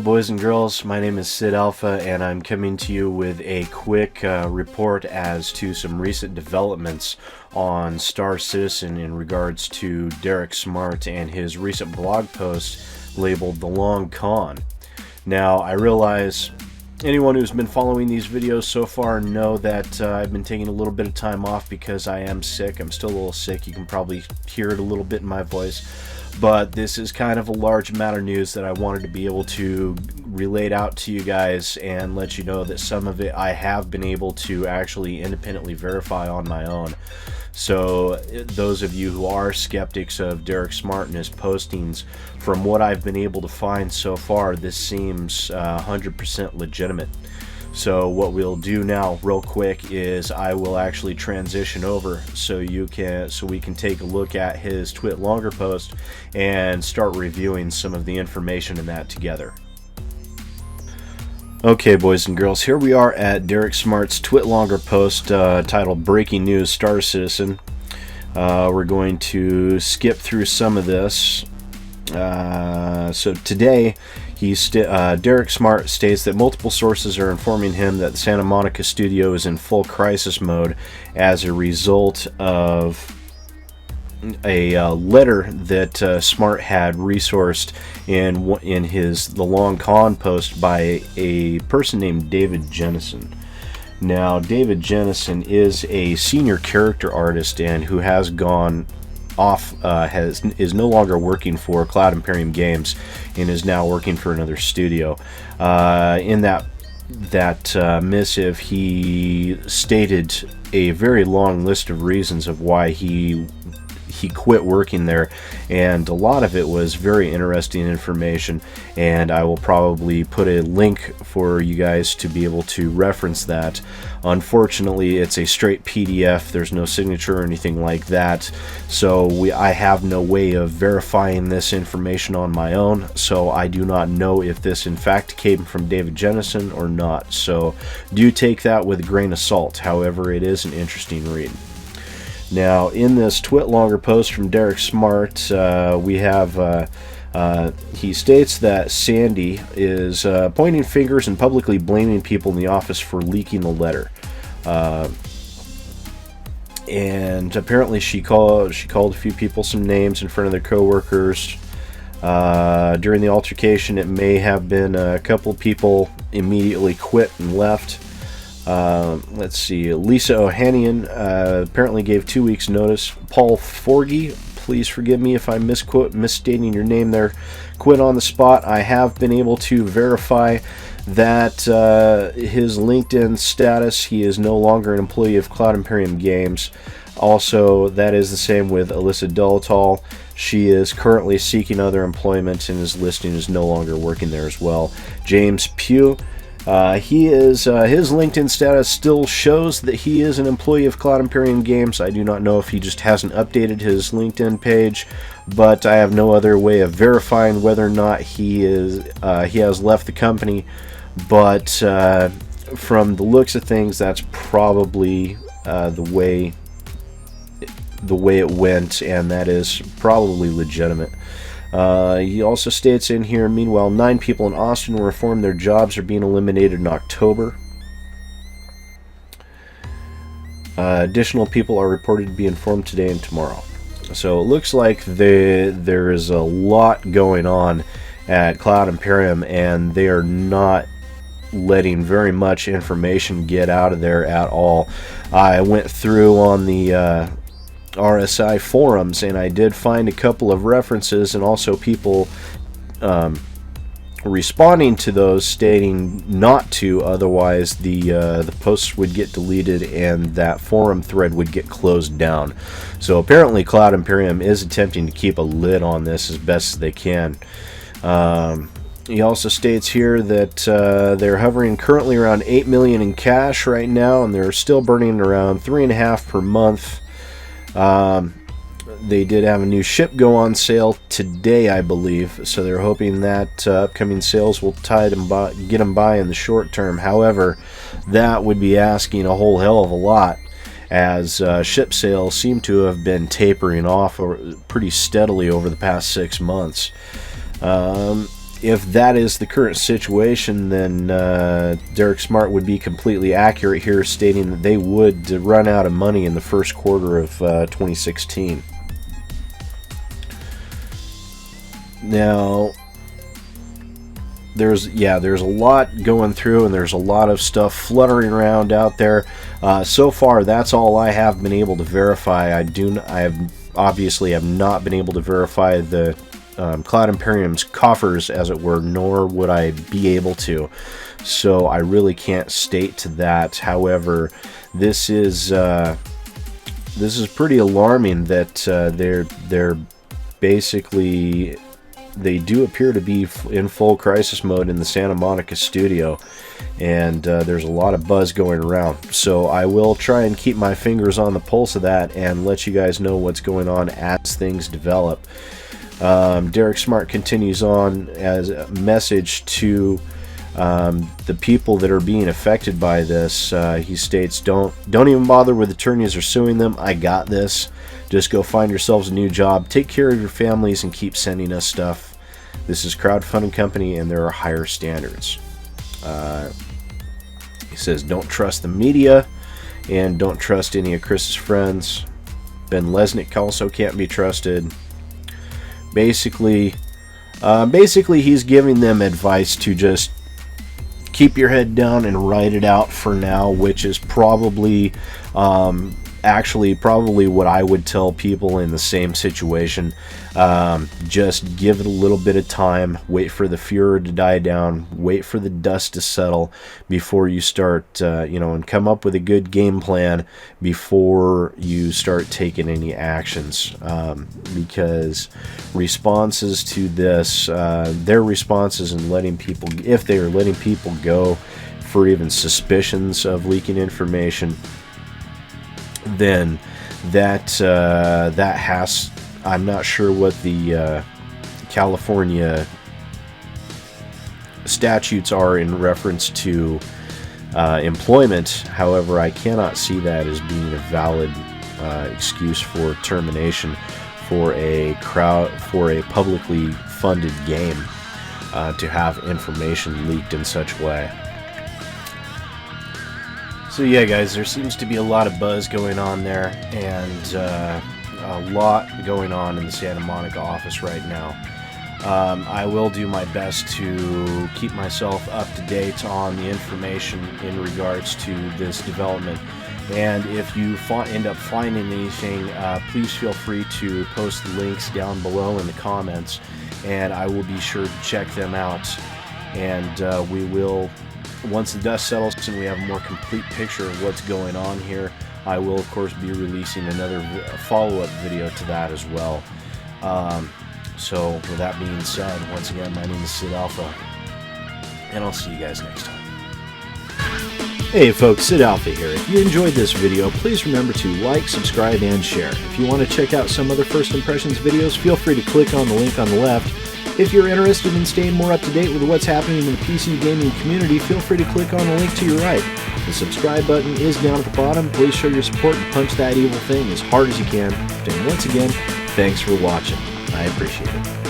boys and girls, my name is SidAlpha and I'm coming to you with a quick report as to some recent developments on Star Citizen in regards to Derek Smart and his recent blog post labeled The Long Con. Now, I realize anyone who's been following these videos so far know that I've been taking a little bit of time off because I am sick. I'm still a little sick. You can probably hear it a little bit in my voice. But this is kind of a large amount of news that I wanted to be able to relate out to you guys and let you know that some of it I have been able to actually independently verify on my own. So those of you who are skeptics of Derek Smart and his postings, from what I've been able to find so far, this seems 100% legitimate. So what we'll do now real quick is I will actually transition over so we can take a look at his TwitLonger post and start reviewing some of the information in that together. Okay, boys and girls, here we are at Derek Smart's TwitLonger post titled Breaking News Star Citizen. We're going to skip through some of this. So today, Derek Smart states that multiple sources are informing him that the Santa Monica studio is in full crisis mode as a result of a letter that Smart had resourced in his The Long Con post by a person named David Jennison. Now, David Jennison is a senior character artist and who has gone off, is no longer working for Cloud Imperium Games and is now working for another studio. In that missive, he stated a very long list of reasons of why he quit working there, and a lot of it was very interesting information, and I will probably put a link for you guys to be able to reference that. Unfortunately, it's a straight PDF. There's no signature or anything like that, so I have no way of verifying this information on my own, so I do not know if this in fact came from David Jennison or not, so do take that with a grain of salt. However, it is an interesting read. Now, in this TwitLonger post from Derek Smart, we have, he states that Sandy is pointing fingers and publicly blaming people in the office for leaking the letter. And apparently she called a few people some names in front of their co-workers. During the altercation, it may have been a couple people immediately quit and left. Let's see, Lisa Ohanian apparently gave 2 weeks notice. Paul Forgy, please forgive me if I'm misstating your name there, quit on the spot. I have been able to verify that his LinkedIn status, he is no longer an employee of Cloud Imperium Games. Also, that is the same with Alyssa Delatal. She is currently seeking other employment and his listing is no longer working there as well. James Pugh, his LinkedIn status still shows that he is an employee of Cloud Imperium Games. I do not know if he just hasn't updated his LinkedIn page, but I have no other way of verifying whether or not he has left the company. But from the looks of things, that's probably the way it went, and that is probably legitimate. He also states in here, meanwhile, 9 people in Austin were informed their jobs are being eliminated in October. Additional people are reported to be informed today and tomorrow. So it looks like there is a lot going on at Cloud Imperium, and they are not letting very much information get out of there at all. I went through on the RSI forums and I did find a couple of references and also people responding to those stating not to, otherwise the posts would get deleted and that forum thread would get closed down. So apparently Cloud Imperium is attempting to keep a lid on this as best as they can. He also states here that they're hovering currently around $8 million in cash right now, and they're still burning around $3.5 per month. They did have a new ship go on sale today, I believe, so they're hoping that upcoming sales will get them by in the short term. However, that would be asking a whole hell of a lot, as ship sales seem to have been tapering off pretty steadily over the past 6 months. if that is the current situation, then Derek Smart would be completely accurate here, stating that they would run out of money in the first quarter of 2016. Now, there's a lot going through, and there's a lot of stuff fluttering around out there. So far, that's all I have been able to verify. I obviously have not been able to verify the Cloud Imperium's coffers, as it were, nor would I be able to. So I really can't state to that. However, this is pretty alarming that they're basically, they do appear to be in full crisis mode in the Santa Monica studio, and there's a lot of buzz going around. So I will try and keep my fingers on the pulse of that and let you guys know what's going on as things develop. Derek Smart continues on as a message to the people that are being affected by this. He states, don't even bother with attorneys or suing them. I got this. Just go find yourselves a new job, take care of your families, and keep sending us stuff. This is a crowdfunding company, and there are higher standards. He says, don't trust the media, and don't trust any of Chris's friends. Ben Lesnick also can't be trusted. Basically, he's giving them advice to just keep your head down and ride it out for now, which is probably probably what I would tell people in the same situation. Just give it a little bit of time, wait for the furor to die down, wait for the dust to settle before you start, and come up with a good game plan before you start taking any actions. Because responses to this, their responses in letting people, if they are letting people go for even suspicions of leaking information, then that has, I'm not sure what the California statutes are in reference to employment. However, I cannot see that as being a valid excuse for termination for a publicly funded game to have information leaked in such way. So yeah, guys, there seems to be a lot of buzz going on there, and a lot going on in the Santa Monica office right now. I will do my best to keep myself up to date on the information in regards to this development. And if you end up finding anything, please feel free to post the links down below in the comments, and I will be sure to check them out. And we will, once the dust settles and we have a more complete picture of what's going on here, I will of course be releasing another follow-up video to that as well. So with that being said, once again, my name is SidAlpha, and I'll see you guys next time. Hey folks, SidAlpha here. If you enjoyed this video, please remember to like, subscribe, and share. If you want to check out some other First Impressions videos, feel free to click on the link on the left. If you're interested in staying more up to date with what's happening in the PC gaming community, feel free to click on the link to your right. The subscribe button is down at the bottom. Please show your support and punch that evil thing as hard as you can. And once again, thanks for watching. I appreciate it.